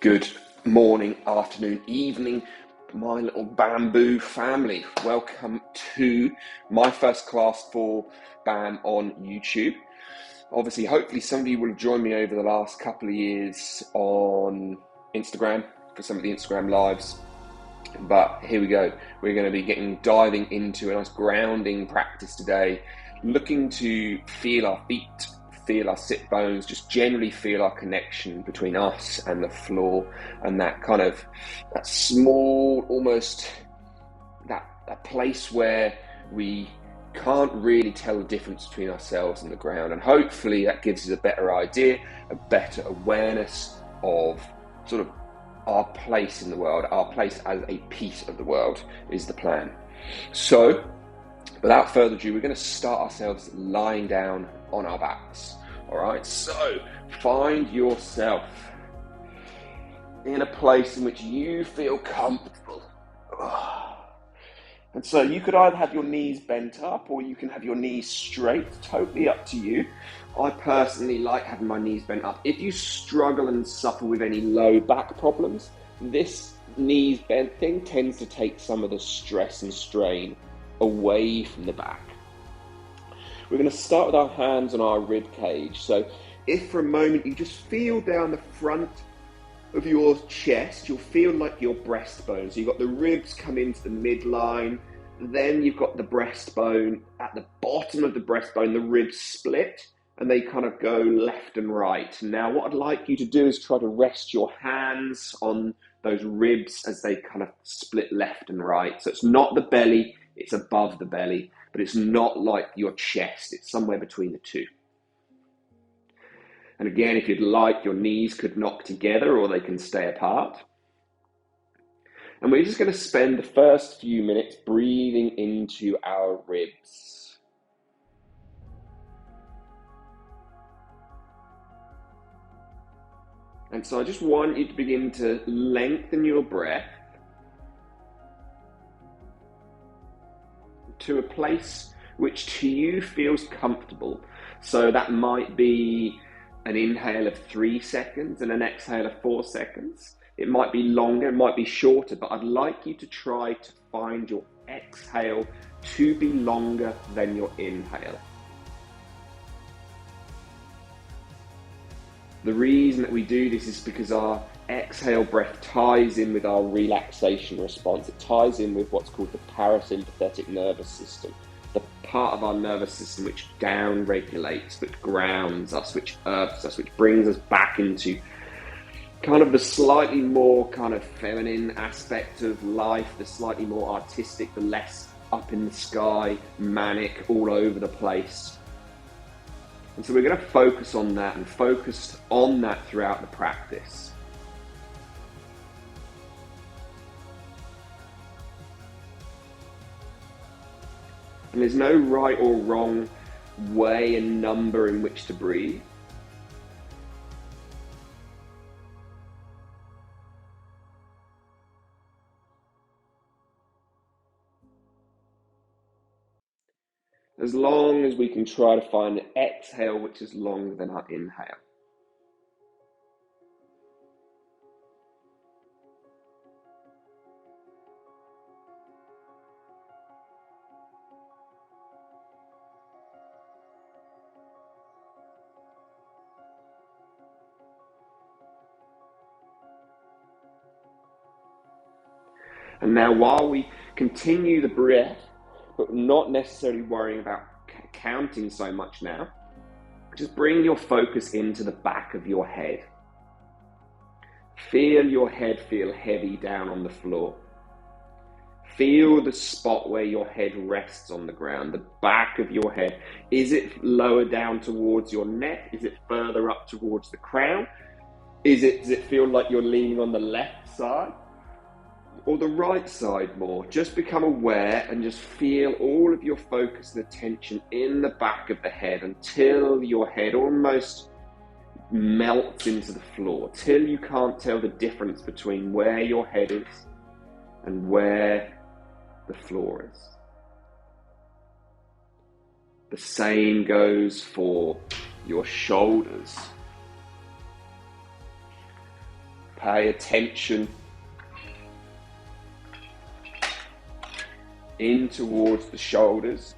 Good morning, afternoon, evening, my little bamboo family. Welcome to my first class for BAM on YouTube. Obviously, hopefully some of you will have joined me over the last couple of years on Instagram for some of the Instagram lives. But here we go. We're going to be diving into a nice grounding practice today, looking to feel our feet, feel our sit bones, just generally feel our connection between us and the floor, and that kind of that small, almost that place where we can't really tell the difference between ourselves and the ground. And hopefully that gives us a better idea, a better awareness of sort of our place in the world, our place as a piece of the world is the plan. So without further ado, we're going to start ourselves lying down on our backs. All right, so find yourself in a place in which you feel comfortable. And so you could either have your knees bent up or you can have your knees straight, totally up to you. I personally like having my knees bent up. If you struggle and suffer with any low back problems, this knees bent thing tends to take some of the stress and strain away from the back. We're going to start with our hands on our rib cage. So if for a moment you just feel down the front of your chest, you'll feel like your breastbone. So you've got the ribs come into the midline, then you've got the breastbone. At the bottom of the breastbone, the ribs split and they kind of go left and right. Now what I'd like you to do is try to rest your hands on those ribs as they kind of split left and right. So it's not the belly, it's above the belly, but it's not like your chest, it's somewhere between the two. And again, if you'd like, your knees could knock together or they can stay apart. And we're just going to spend the first few minutes breathing into our ribs. And so I just want you to begin to lengthen your breath to a place which to you feels comfortable. So that might be an inhale of 3 seconds and an exhale of 4 seconds. It might be longer, it might be shorter, but I'd like you to try to find your exhale to be longer than your inhale. The reason that we do this is because our exhale breath ties in with our relaxation response. It ties in with what's called the parasympathetic nervous system, the part of our nervous system which down-regulates, which grounds us, which earths us, which brings us back into kind of the slightly more kind of feminine aspect of life, the slightly more artistic, the less up in the sky, manic, all over the place. And so we're going to focus on that and focus on that throughout the practice. And there's no right or wrong way and number in which to breathe. As long as we can try to find an exhale which is longer than our inhale. And now while we continue the breath, but not necessarily worrying about counting so much now, just bring your focus into the back of your head. Feel your head feel heavy down on the floor. Feel the spot where your head rests on the ground, the back of your head. Is it lower down towards your neck? Is it further up towards the crown? Does it feel like you're leaning on the left side? Or the right side more? Just become aware and just feel all of your focus and attention in the back of the head until your head almost melts into the floor, till you can't tell the difference between where your head is and where the floor is. The same goes for your shoulders. Pay attention in towards the shoulders.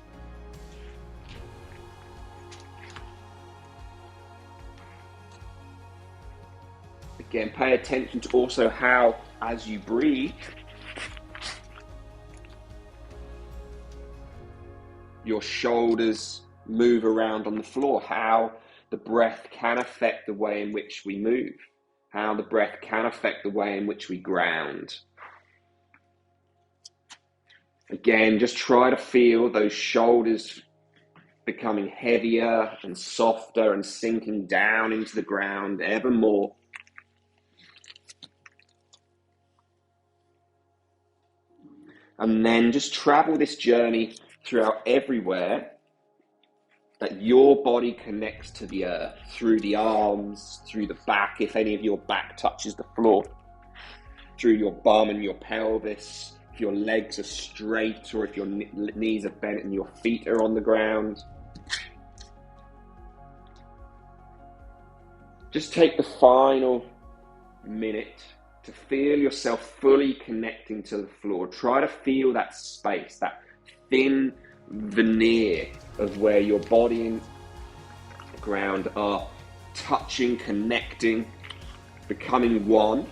Again, pay attention to also how, as you breathe, your shoulders move around on the floor, how the breath can affect the way in which we move, how the breath can affect the way in which we ground. Again, just try to feel those shoulders becoming heavier and softer and sinking down into the ground ever more. And then just travel this journey throughout everywhere that your body connects to the earth, through the arms, through the back, if any of your back touches the floor, through your bum and your pelvis, if your legs are straight or if your knees are bent and your feet are on the ground. Just take the final minute to feel yourself fully connecting to the floor. Try to feel that space, that thin veneer of where your body and the ground are touching, connecting, becoming one.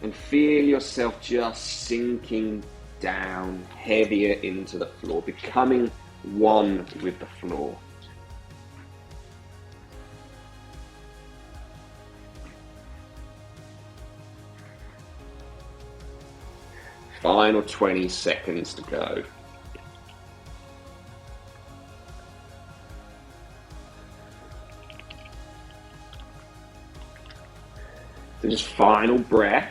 And feel yourself just sinking down heavier into the floor, becoming one with the floor. Final 20 seconds to go. So just final breath.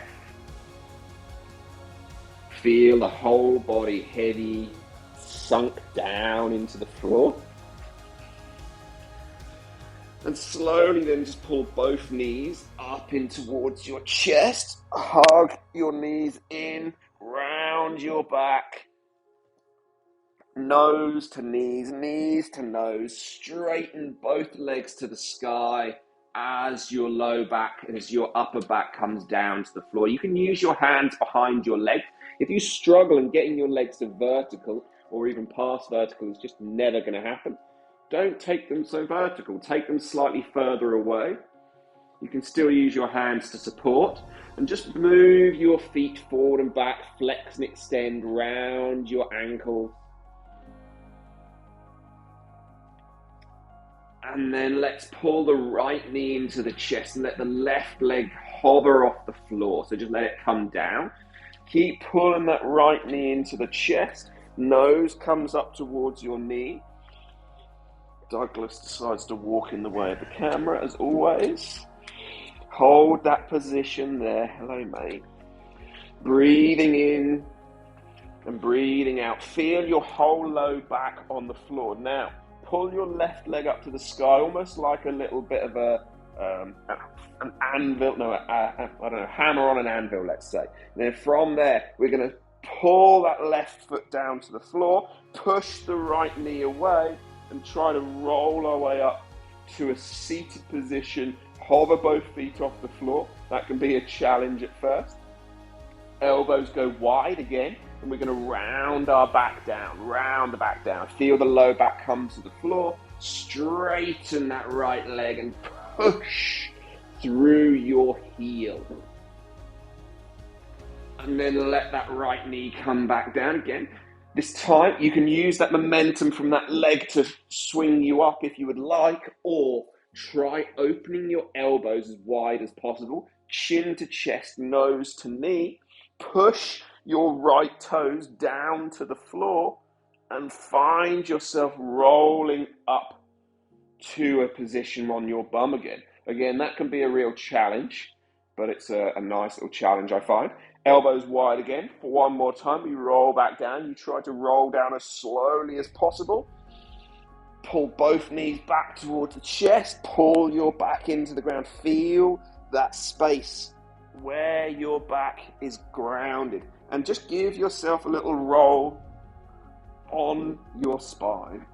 Feel the whole body heavy, sunk down into the floor. And slowly then just pull both knees up in towards your chest. Hug your knees in, round your back. Nose to knees, knees to nose. Straighten both legs to the sky as your low back, as your upper back comes down to the floor. You can use your hands behind your legs. If you struggle in getting your legs to vertical or even past vertical, it's just never going to happen. Don't take them so vertical. Take them slightly further away. You can still use your hands to support and just move your feet forward and back, flex and extend round your ankles. And then let's pull the right knee into the chest and let the left leg hover off the floor. So just let it come down. Keep pulling that right knee into the chest. Nose comes up towards your knee. Douglas decides to walk in the way of the camera as always. Hold that position there. Hello, mate. Breathing in and breathing out. Feel your whole low back on the floor. Now, pull your left leg up to the sky, almost like a little bit of an anvil, hammer on an anvil, let's say. And then from there, we're going to pull that left foot down to the floor, push the right knee away, and try to roll our way up to a seated position. Hover both feet off the floor. That can be a challenge at first. Elbows go wide again, and we're going to round our back down, round the back down. Feel the low back come to the floor. Straighten that right leg and push through your heel. And then let that right knee come back down again. This time, you can use that momentum from that leg to swing you up if you would like, or try opening your elbows as wide as possible, chin to chest, nose to knee. Push your right toes down to the floor and find yourself rolling up to a position on your bum again. Again, that can be a real challenge, but it's a nice little challenge, I find. Elbows wide again. For one more time, you roll back down. You try to roll down as slowly as possible. Pull both knees back towards the chest. Pull your back into the ground. Feel that space where your back is grounded. And just give yourself a little roll on your spine.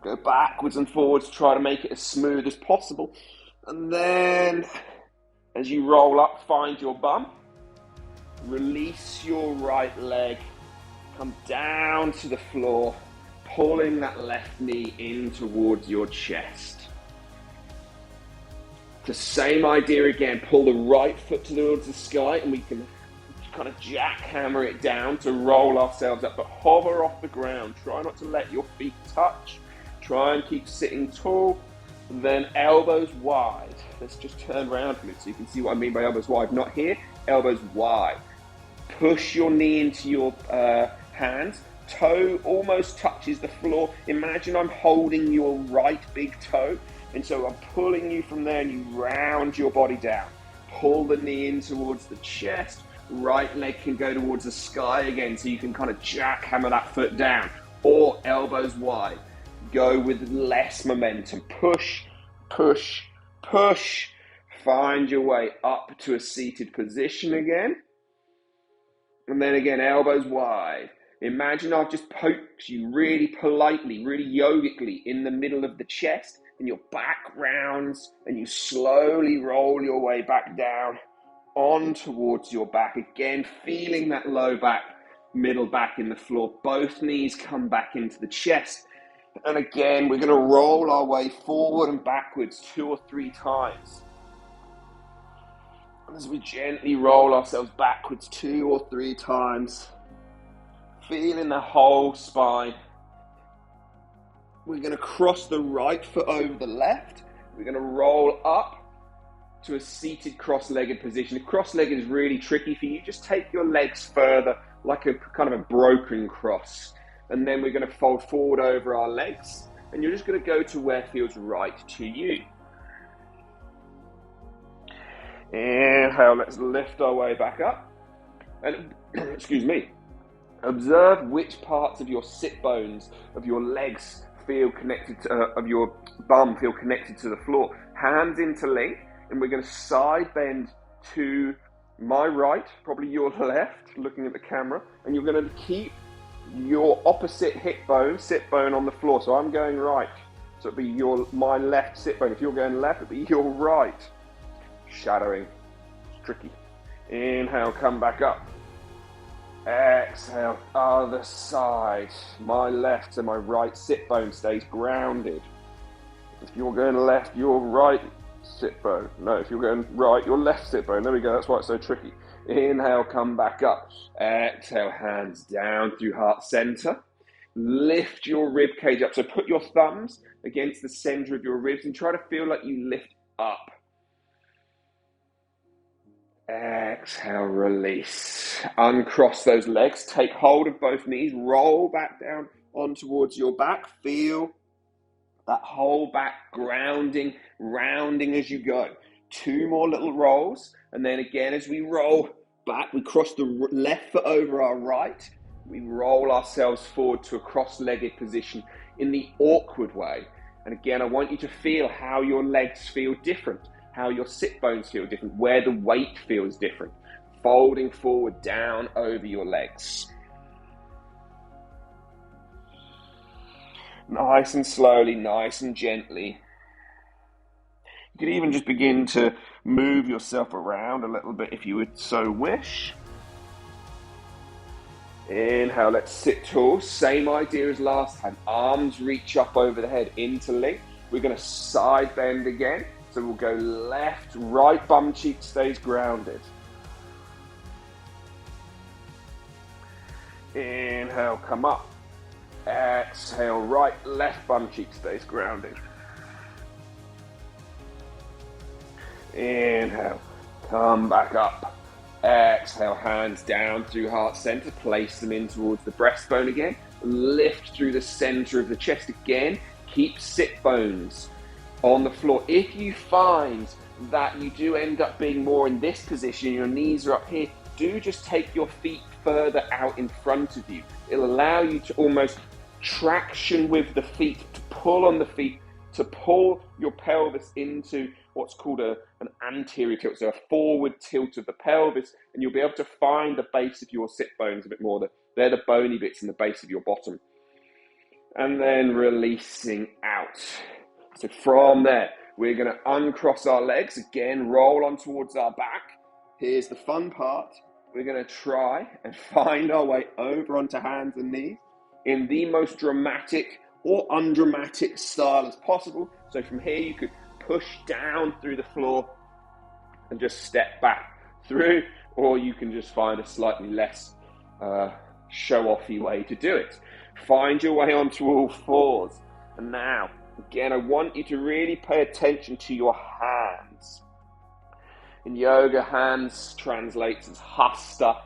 Go backwards and forwards, try to make it as smooth as possible. And then, as you roll up, find your bum. Release your right leg. Come down to the floor, pulling that left knee in towards your chest. The same idea again, pull the right foot towards the sky, and we can kind of jackhammer it down to roll ourselves up, but hover off the ground. Try not to let your feet touch. Try and keep sitting tall. And then elbows wide. Let's just turn around a minute so you can see what I mean by elbows wide. Not here, elbows wide. Push your knee into your hands. Toe almost touches the floor. Imagine I'm holding your right big toe. And so I'm pulling you from there and you round your body down. Pull the knee in towards the chest. Right leg can go towards the sky again, so you can kind of jackhammer that foot down. Or elbows wide. Go with less momentum. Push, push, push. Find your way up to a seated position again. And then again, elbows wide. Imagine I've just poked you really politely, really yogically in the middle of the chest, and your back rounds, and you slowly roll your way back down on towards your back. Again, feeling that low back, middle back in the floor. Both knees come back into the chest. And again, we're going to roll our way forward and backwards 2 or 3 times. And as we gently roll ourselves backwards 2 or 3 times, feeling the whole spine. We're going to cross the right foot over the left. We're going to roll up to a seated cross-legged position. If cross-legged is really tricky for you, just take your legs further, like a kind of a broken cross. And then we're going to fold forward over our legs, and you're just going to go to where feels right to you. Inhale, let's lift our way back up. And, excuse me, observe which parts of your sit bones, of your legs feel connected to, of your bum feel connected to the floor. Hands interlink, and we're going to side bend to my right, probably your left, looking at the camera, and you're going to keep your opposite hip bone, sit bone on the floor. So I'm going right, so it'll be my left sit bone. If you're going left, it'll be your right. Shadowing, it's tricky. Inhale, come back up. Exhale, other side. My left, so my right sit bone stays grounded. If you're going left, your right sit bone. No, if you're going right, your left sit bone. There we go, that's why it's so tricky. Inhale, come back up. Exhale, hands down through heart center. Lift your rib cage up. So put your thumbs against the center of your ribs and try to feel like you lift up. Exhale, release. Uncross those legs. Take hold of both knees. Roll back down on towards your back. Feel that whole back grounding, rounding as you go. 2 more little rolls. And then again, as we roll back, we cross the left foot over our right. We roll ourselves forward to a cross-legged position in the awkward way. And again, I want you to feel how your legs feel different, how your sit bones feel different, where the weight feels different. Folding forward down over your legs. Nice and slowly, nice and gently. You could even just begin to move yourself around a little bit if you would so wish. Inhale, let's sit tall. Same idea as last time. Arms reach up over the head, interlink. We're going to side bend again. So we'll go left, right bum cheek stays grounded. Inhale, come up. Exhale, right, left bum cheek stays grounded. Inhale, come back up. Exhale, hands down through heart center. Place them in towards the breastbone again. Lift through the center of the chest again. Keep sit bones on the floor. If you find that you do end up being more in this position, your knees are up here, do just take your feet further out in front of you. It'll allow you to almost traction with the feet, to pull on the feet, to pull your pelvis into what's called an anterior tilt, so a forward tilt of the pelvis, and you'll be able to find the base of your sit bones a bit more. They're the bony bits in the base of your bottom. and then releasing out. So from there, we're going to uncross our legs, again, roll on towards our back. Here's the fun part. We're going to try and find our way over onto hands and knees in the most dramatic or undramatic style as possible. So from here, you could push down through the floor and just step back through, or you can just find a slightly less show-offy way to do it. Find your way onto all fours. And now, again, I want you to really pay attention to your hands. In yoga, hands translates as hasta.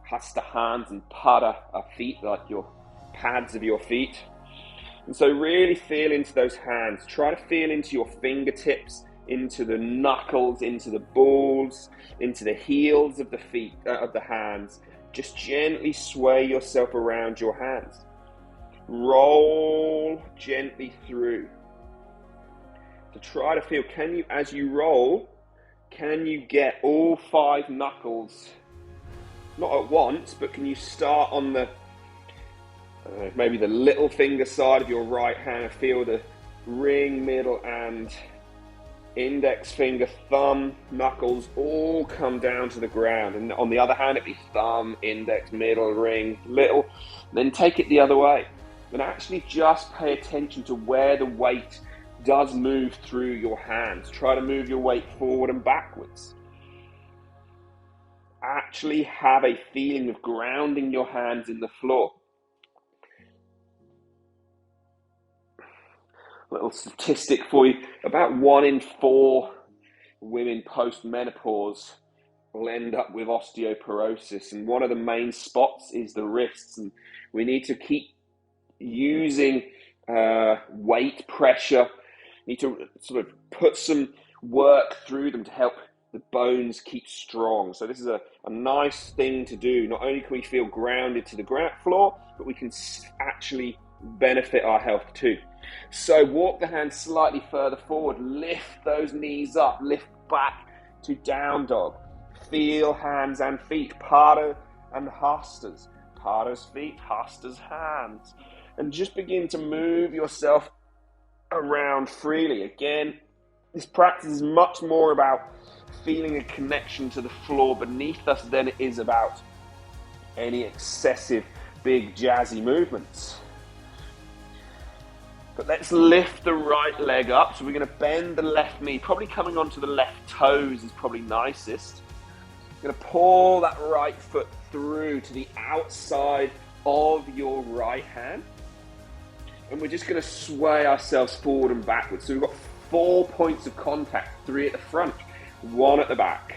Hasta hands, and pada are feet, like your pads of your feet. And so really feel into those hands. Try to feel into your fingertips, into the knuckles, into the balls, into the heels of the feet, of the hands. Just gently sway yourself around your hands. Roll gently through. To try to feel, can you, as you roll, can you get all 5 knuckles, not at once, but can you start on the, maybe the little finger side of your right hand, and feel the ring, middle, and index finger, thumb, knuckles all come down to the ground. And on the other hand, it'd be thumb, index, middle, ring, little. Then take it the other way. And actually just pay attention to where the weight does move through your hands. Try to move your weight forward and backwards. Actually have a feeling of grounding your hands in the floor. Little statistic for you, about 1 in 4 women post-menopause will end up with osteoporosis, and one of the main spots is the wrists, and we need to keep using weight, pressure, need to sort of put some work through them to help the bones keep strong. So this is a nice thing to do. Not only can we feel grounded to the ground floor, but we can actually benefit our health too. So walk the hands slightly further forward, lift those knees up, lift back to down dog. Feel hands and feet, Pada and Hastas. Pada's feet, Hasta's hands. And just begin to move yourself around freely. Again, this practice is much more about feeling a connection to the floor beneath us than it is about any excessive big jazzy movements. But let's lift the right leg up. So we're going to bend the left knee, probably coming onto the left toes is probably nicest. We're going to pull that right foot through to the outside of your right hand. And we're just going to sway ourselves forward and backwards. So we've got 4 points of contact, 3 at the front, 1 at the back.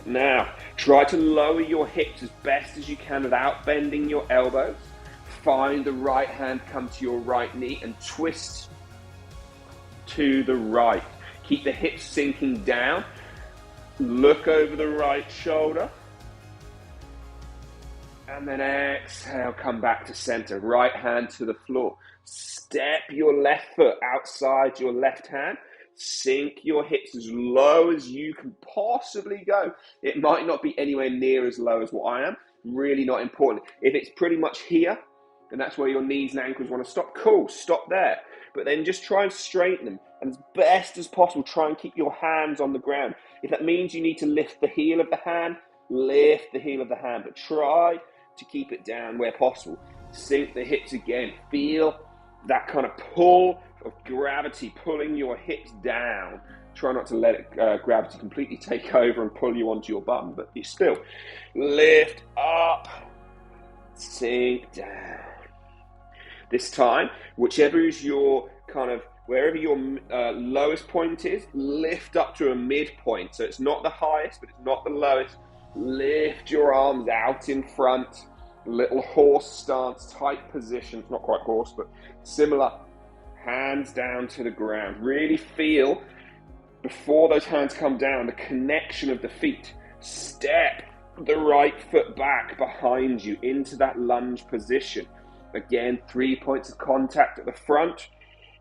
Now, try to lower your hips as best as you can without bending your elbows. Find the right hand come to your right knee and twist to the right. Keep the hips sinking down. Look over the right shoulder. And then exhale, come back to center. Right hand to the floor. Step your left foot outside your left hand. Sink your hips as low as you can possibly go. It might not be anywhere near as low as what I am. Really not important. If it's pretty much here, and that's where your knees and ankles want to stop, cool, stop there. But then just try and straighten them. And as best as possible, try and keep your hands on the ground. If that means you need to lift the heel of the hand, lift the heel of the hand. But try to keep it down where possible. Sink the hips again. Feel that kind of pull of gravity pulling your hips down. Try not to let it, gravity completely take over and pull you onto your bum, but you still lift up, sink down. This time, whichever is your kind of, wherever your lowest point is, lift up to a midpoint. So it's not the highest, but it's not the lowest. Lift your arms out in front. Little horse stance type position. It's not quite horse, but similar. Hands down to the ground. Really feel, before those hands come down, the connection of the feet. Step the right foot back behind you into that lunge position. Again, 3 points of contact at the front.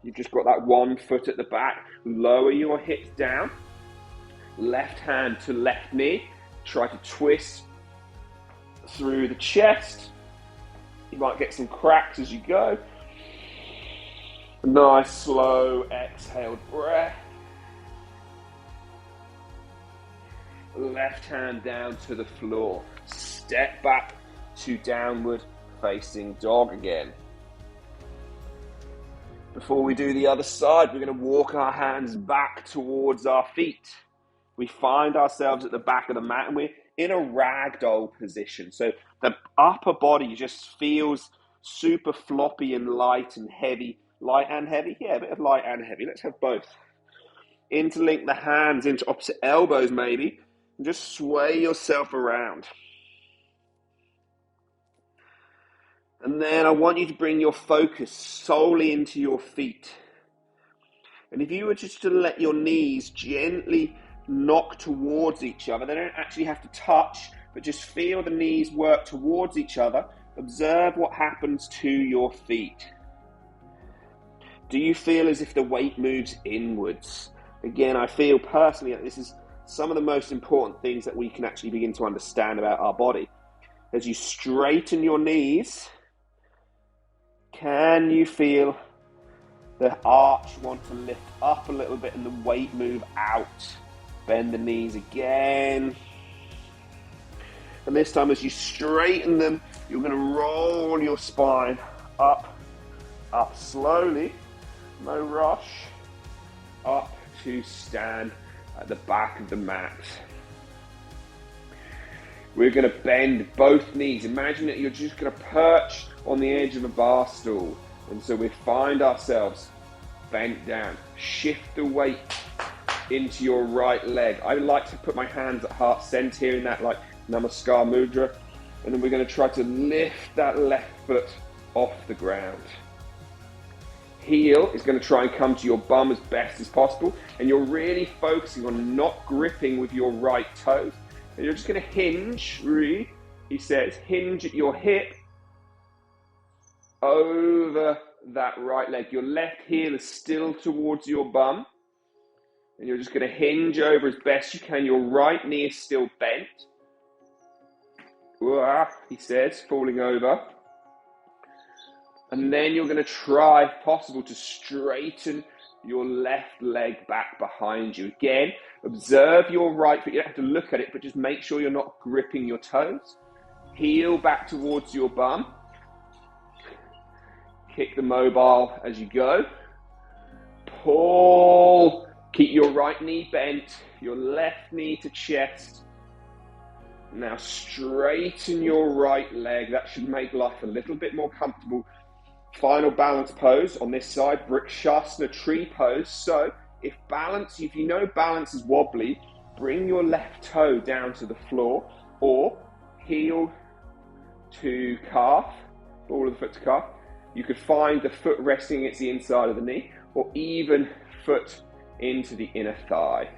You've just got that 1 foot at the back. Lower your hips down. Left hand to left knee. Try to twist through the chest. You might get some cracks as you go. A nice slow exhaled breath. Left hand down to the floor. Step back to downward facing dog again. Before we do the other side, we're going to walk our hands back towards our feet. We find ourselves at the back of the mat and we're in a ragdoll position. So the upper body just feels super floppy and light and heavy. Light and heavy? Yeah, a bit of light and heavy. Let's have both. Interlink the hands into opposite elbows maybe. And just sway yourself around. And then I want you to bring your focus solely into your feet. And if you were just to let your knees gently knock towards each other, they don't actually have to touch, but just feel the knees work towards each other. Observe what happens to your feet. Do you feel as if the weight moves inwards? Again, I feel personally that this is some of the most important things that we can actually begin to understand about our body. As you straighten your knees, can you feel the arch want to lift up a little bit and the weight move out? Bend the knees again. And this time as you straighten them, you're going to roll your spine up slowly, no rush, up to stand at the back of the mat. We're going to bend both knees. Imagine that you're just going to perch on the edge of a bar stool. And so we find ourselves bent down. Shift the weight into your right leg. I like to put my hands at heart center here in that like Namaskar mudra. And then we're going to try to lift that left foot off the ground. Heel is going to try and come to your bum as best as possible. And you're really focusing on not gripping with your right toes. And you're just going to hinge, he says, hinge at your hip over that right leg. Your left heel is still towards your bum. And you're just going to hinge over as best you can. Your right knee is still bent. He says, falling over. And then you're going to try, if possible, to straighten your left leg back behind you. Again, observe your right foot. You don't have to look at it, but just make sure you're not gripping your toes. Heel back towards your bum. Kick the mobile as you go. Pull. Keep your right knee bent, your left knee to chest. Now straighten your right leg. That should make life a little bit more comfortable. Final balance pose on this side, Vrikshasana tree pose. So if you know balance is wobbly, bring your left toe down to the floor or heel to calf, ball of the foot to calf. You could find the foot resting against the inside of the knee or even foot into the inner thigh.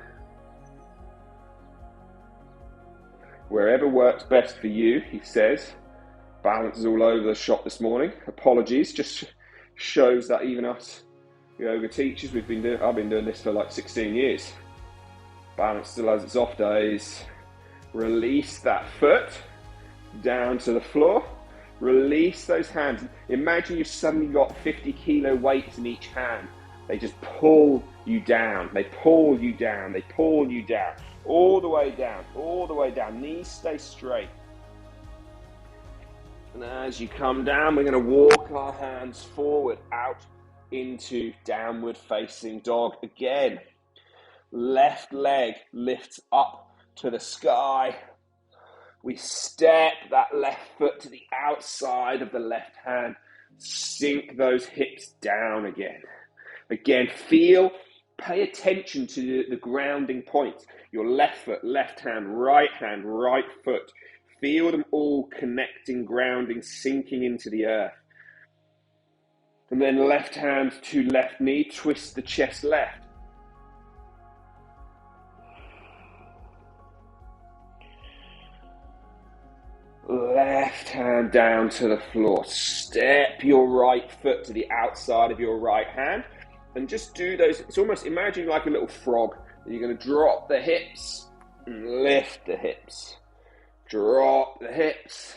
Wherever works best for you, he says. Balance is all over the shop this morning. Apologies, just shows that even us yoga teachers, I've been doing this for like 16 years. Balance still has its off days. Release that foot down to the floor. Release those hands. Imagine you've suddenly got 50 kilo weights in each hand. They just pull you down. They pull you down. They pull you down. All the way down. All the way down. Knees stay straight. And as you come down, we're going to walk our hands forward out into downward facing dog again. Left leg lifts up to the sky. We step that left foot to the outside of the left hand. Sink those hips down again. Again, pay attention to the grounding points. Your left foot, left hand, right foot. Feel them all connecting, grounding, sinking into the earth. And then left hand to left knee, twist the chest left. Left hand down to the floor. Step your right foot to the outside of your right hand. And just do those, it's almost, imagine like a little frog. You're going to drop the hips and lift the hips. Drop the hips,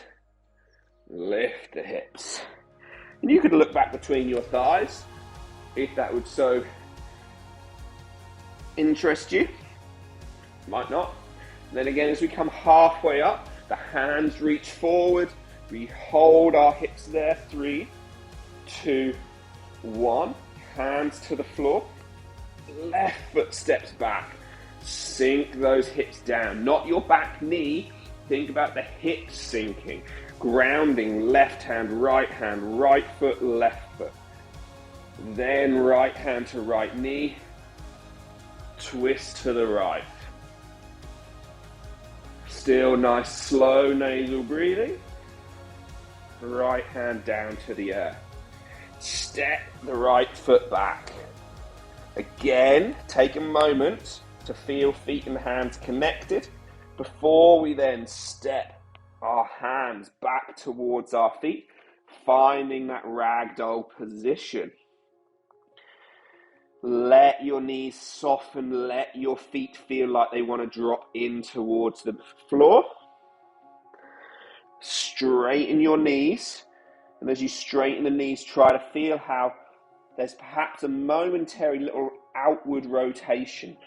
lift the hips. And you could look back between your thighs if that would so interest you. Might not. And then again, as we come halfway up, the hands reach forward. We hold our hips there. 3, 2, 1. Hands to the floor. Left foot steps back. Sink those hips down. Not your back knee. Think about the hips sinking. Grounding, left hand, right foot, left foot. Then right hand to right knee. Twist to the right. Still nice slow nasal breathing. Right hand down to the earth. Step the right foot back. Again, take a moment to feel feet and hands connected before we then step our hands back towards our feet, finding that ragdoll position. Let your knees soften, let your feet feel like they want to drop in towards the floor. Straighten your knees, and as you straighten the knees, try to feel how there's perhaps a momentary little outward rotation.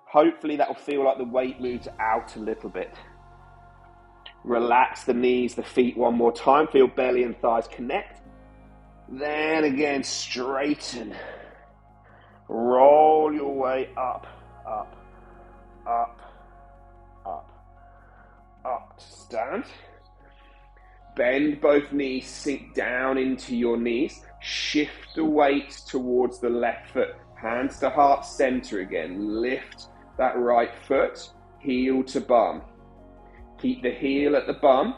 Hopefully that will feel like the weight moves out a little bit. Relax the knees, the feet one more time. Feel belly and thighs connect. Then again, straighten. Roll your way up, up, up, up, up. Stand. Bend both knees, sink down into your knees. Shift the weight towards the left foot. Hands to heart center again. Lift that right foot, heel to bum. Keep the heel at the bum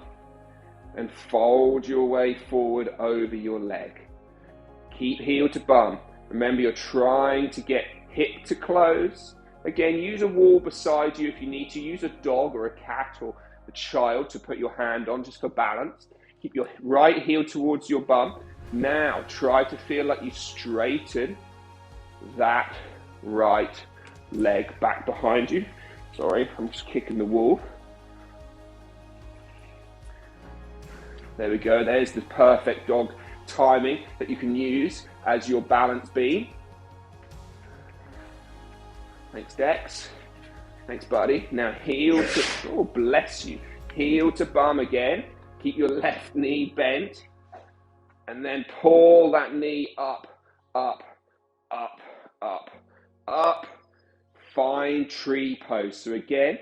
and fold your way forward over your leg. Keep heel to bum. Remember, you're trying to get hip to close. Again, use a wall beside you if you need to. Use a dog or a cat or a child to put your hand on just for balance. Keep your right heel towards your bum. Now, try to feel like you straighten that right leg back behind you. Sorry, I'm just kicking the wall. There we go. There's the perfect dog timing that you can use as your balance beam. Thanks, Dex. Thanks, buddy. Now heel to, oh, bless you. Heel to bum again. Keep your left knee bent. And then pull that knee up, up, up, up, up. Find tree pose. So again,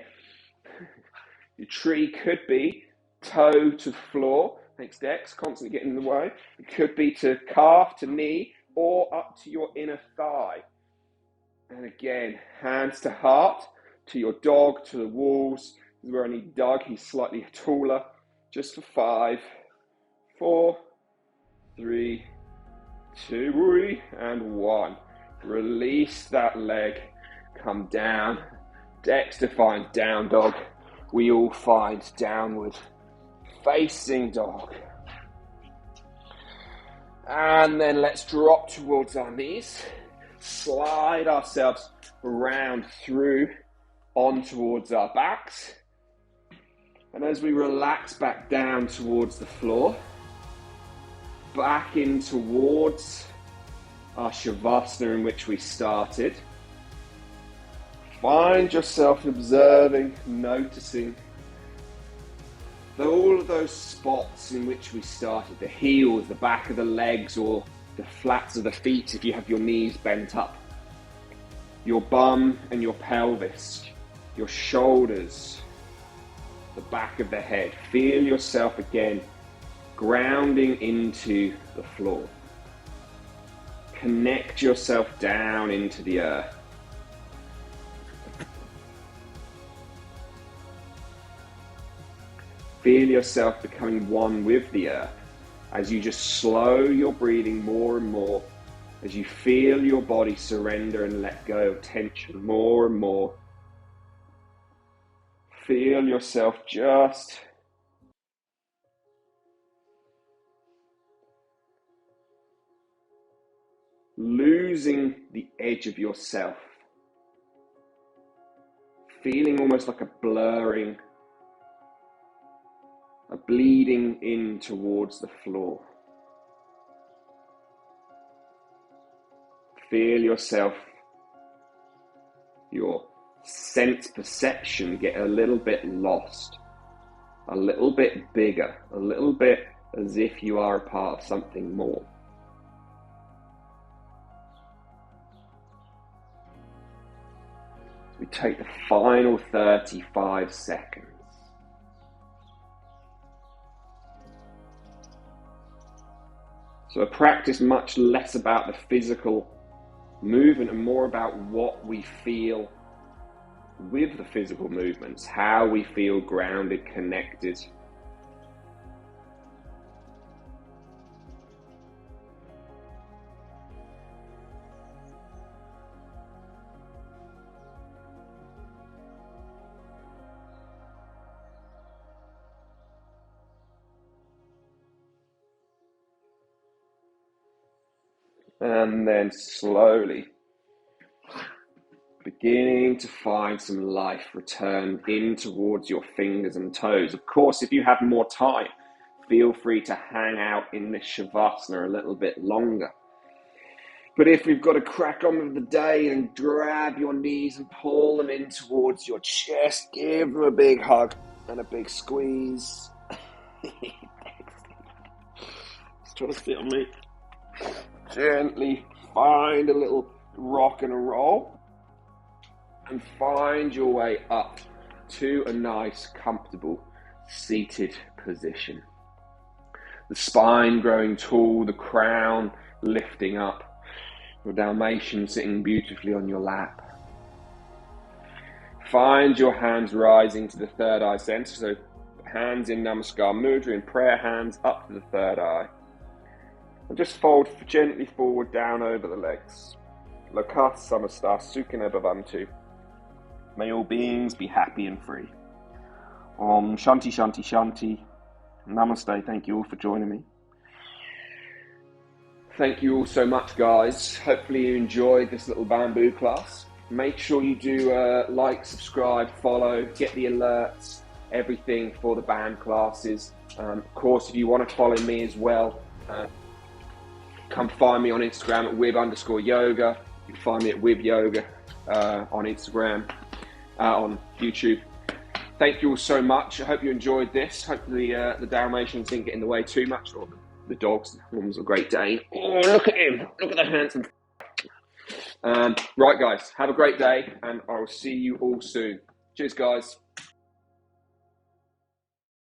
your tree could be toe to floor. Thanks, Dex. Constantly getting in the way. It could be to calf, to knee, or up to your inner thigh. And again, hands to heart, to your dog, to the walls. This is where I need Doug. He's slightly taller. Just for 5, 4, 3, 2, and 1. Release that leg. Come down. Dexter finds down dog. We all find downward facing dog. And then let's drop towards our knees. Slide ourselves around through on towards our backs. And as we relax back down towards the floor, back in towards our Shavasana in which we started, find yourself observing, noticing all of those spots in which we started, the heels, the back of the legs, or the flats of the feet if you have your knees bent up, your bum and your pelvis, your shoulders, the back of the head. Feel yourself again grounding into the floor. Connect yourself down into the earth. Feel yourself becoming one with the earth as you just slow your breathing more and more, as you feel your body surrender and let go of tension more and more. Feel yourself just losing the edge of yourself. Feeling almost like a blurring are bleeding in towards the floor. Feel yourself, your sense perception get a little bit lost, a little bit bigger, a little bit as if you are a part of something more. We take the final 35 seconds. So a practice much less about the physical movement and more about what we feel with the physical movements, how we feel grounded, connected. And then slowly beginning to find some life return in towards your fingers and toes. Of course, if you have more time, feel free to hang out in this Shavasana a little bit longer. But if we've got to crack on with the day, and grab your knees and pull them in towards your chest, give them a big hug and a big squeeze. He's trying to sit on me. Gently find a little rock and a roll and find your way up to a nice, comfortable, seated position. The spine growing tall, the crown lifting up, your Dalmatian sitting beautifully on your lap. Find your hands rising to the third eye center, so hands in Namaskar Mudra, in prayer hands up to the third eye. And just fold gently forward down over the legs. Loka Samasta Sukhina Bhavantu. May all beings be happy and free. Om Shanti Shanti Shanti. Namaste. Thank you all for joining me. Thank you all so much, guys. Hopefully you enjoyed this little bamboo class. Make sure you do like, subscribe, follow, get the alerts, everything for the band classes. Of course, if you want to follow me as well, come find me on Instagram at Wibb_yoga. You can find me at Wibb Yoga on Instagram, on YouTube. Thank you all so much. I hope you enjoyed this. Hopefully the Dalmatians didn't get in the way too much, or the dogs. One was a Great Dane. Oh, look at him. Look at the handsome. Right, guys. Have a great day, and I will see you all soon. Cheers, guys.